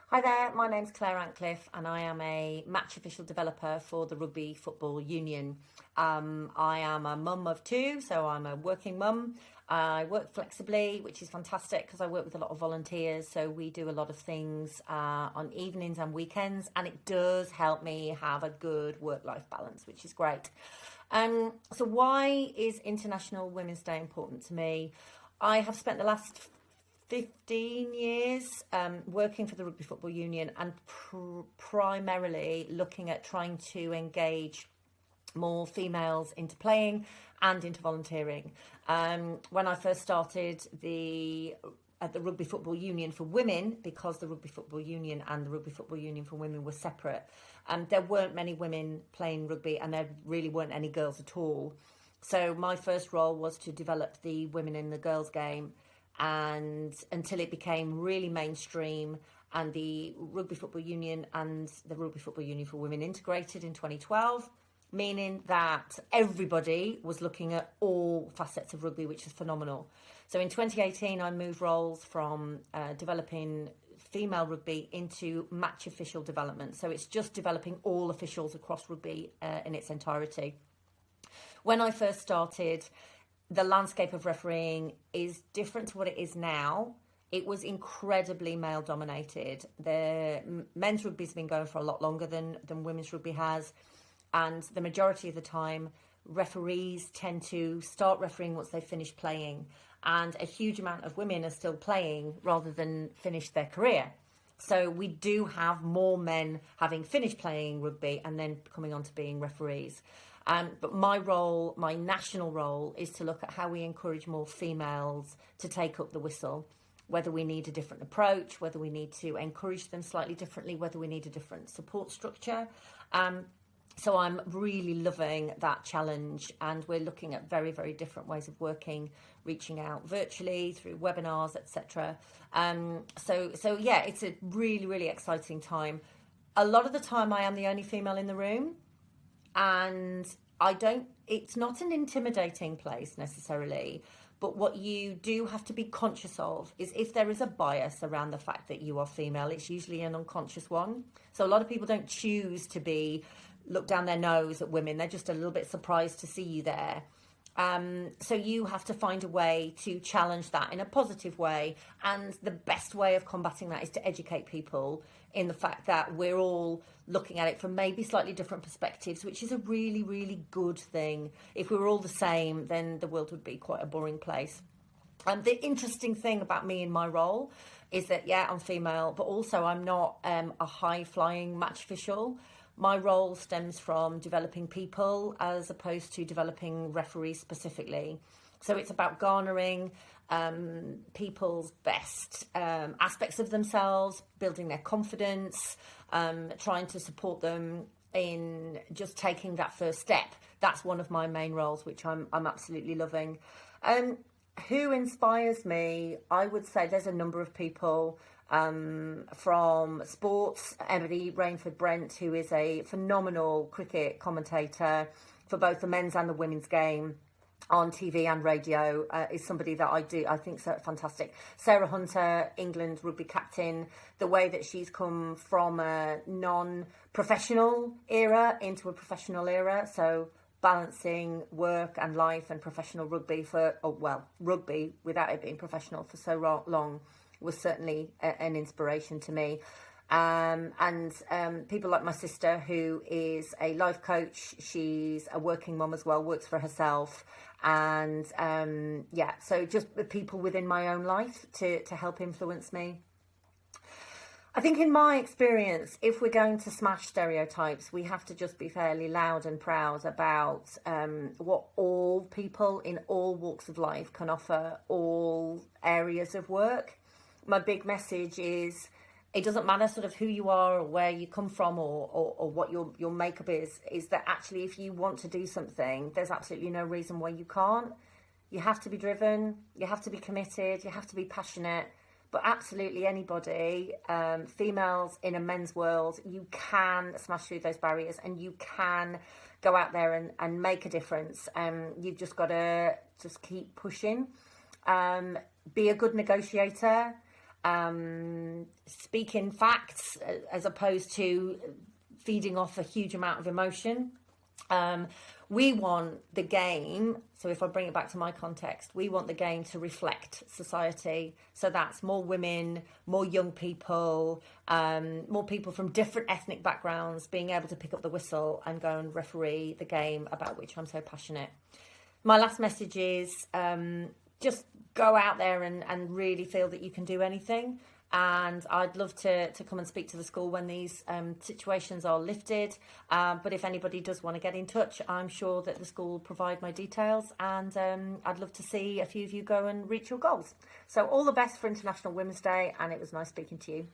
Hi there, my name's Claire Antcliffe and I am a match official developer for the Rugby Football Union. I am a mum of two, so I'm a working mum. I work flexibly, which is fantastic because I work with a lot of volunteers, so we do a lot of things on evenings and weekends, and it does help me have a good work-life balance, which is great. So why is International Women's Day important to me? I have spent the last 15 years working for the Rugby Football Union and primarily looking at trying to engage more females into playing and into volunteering. When I first started at the Rugby Football Union for women, because the Rugby Football Union and the Rugby Football Union for women were separate, there weren't many women playing rugby and there really weren't any girls at all. So my first role was to develop the women in the girls game, and until it became really mainstream and the Rugby Football Union and the Rugby Football Union for Women integrated in 2012, meaning that everybody was looking at all facets of rugby, which is phenomenal. So in 2018, I moved roles from developing female rugby into match official development. So it's just developing all officials across rugby in its entirety. When I first started, the landscape of refereeing is different to what it is now. It was incredibly male dominated. The men's rugby's been going for a lot longer than women's rugby has. And the majority of the time, referees tend to start refereeing once they've finished playing. And a huge amount of women are still playing rather than finish their career. So we do have more men having finished playing rugby and then coming on to being referees. But my role, my national role, is to look at how we encourage more females to take up the whistle, whether we need a different approach, whether we need to encourage them slightly differently, whether we need a different support structure. So I'm really loving that challenge, and we're looking at very, very different ways of working, reaching out virtually through webinars, etc. So yeah, it's a really, really exciting time. A lot of the time I am the only female in the room, and it's not an intimidating place necessarily, but what you do have to be conscious of is if there is a bias around the fact that you are female, it's usually an unconscious one. So a lot of people don't choose to look down their nose at women. They're just a little bit surprised to see you there. So you have to find a way to challenge that in a positive way. And the best way of combating that is to educate people in the fact that we're all looking at it from maybe slightly different perspectives, which is a really, really good thing. If we were all the same, then the world would be quite a boring place. And the interesting thing about me in my role is that, yeah, I'm female, but also I'm not a high-flying match official. My role stems from developing people as opposed to developing referees specifically. So it's about garnering people's best aspects of themselves, building their confidence, trying to support them in just taking that first step. That's one of my main roles, which I'm absolutely loving. Who inspires me? I would say there's a number of people. From sports, Emily Rainford-Brent, who is a phenomenal cricket commentator for both the men's and the women's game on TV and radio, is somebody that I think so fantastic. Sarah Hunter, England rugby captain, the way that she's come from a non-professional era into a professional era, so balancing work and life and professional rugby rugby without it being professional for so long was certainly an inspiration to me. And people like my sister, who is a life coach. She's a working mum as well, works for herself. And so just the people within my own life to help influence me. I think in my experience, if we're going to smash stereotypes, we have to just be fairly loud and proud about what all people in all walks of life can offer all areas of work. My big message is it doesn't matter sort of who you are or where you come from or what your makeup is that actually if you want to do something, there's absolutely no reason why you can't. You have to be driven, you have to be committed, you have to be passionate, but absolutely anybody, females in a men's world, you can smash through those barriers and you can go out there and make a difference. You've just got to just keep pushing. Be a good negotiator. speaking facts as opposed to feeding off a huge amount of emotion. We want the game, so if I bring it back to my context, we want the game to reflect society. So that's more women, more young people, more people from different ethnic backgrounds being able to pick up the whistle and go and referee the game about which I'm so passionate. My last message is just go out there and really feel that you can do anything. And I'd love to come and speak to the school when these situations are lifted. But if anybody does want to get in touch, I'm sure that the school will provide my details. And I'd love to see a few of you go and reach your goals. So all the best for International Women's Day. And it was nice speaking to you.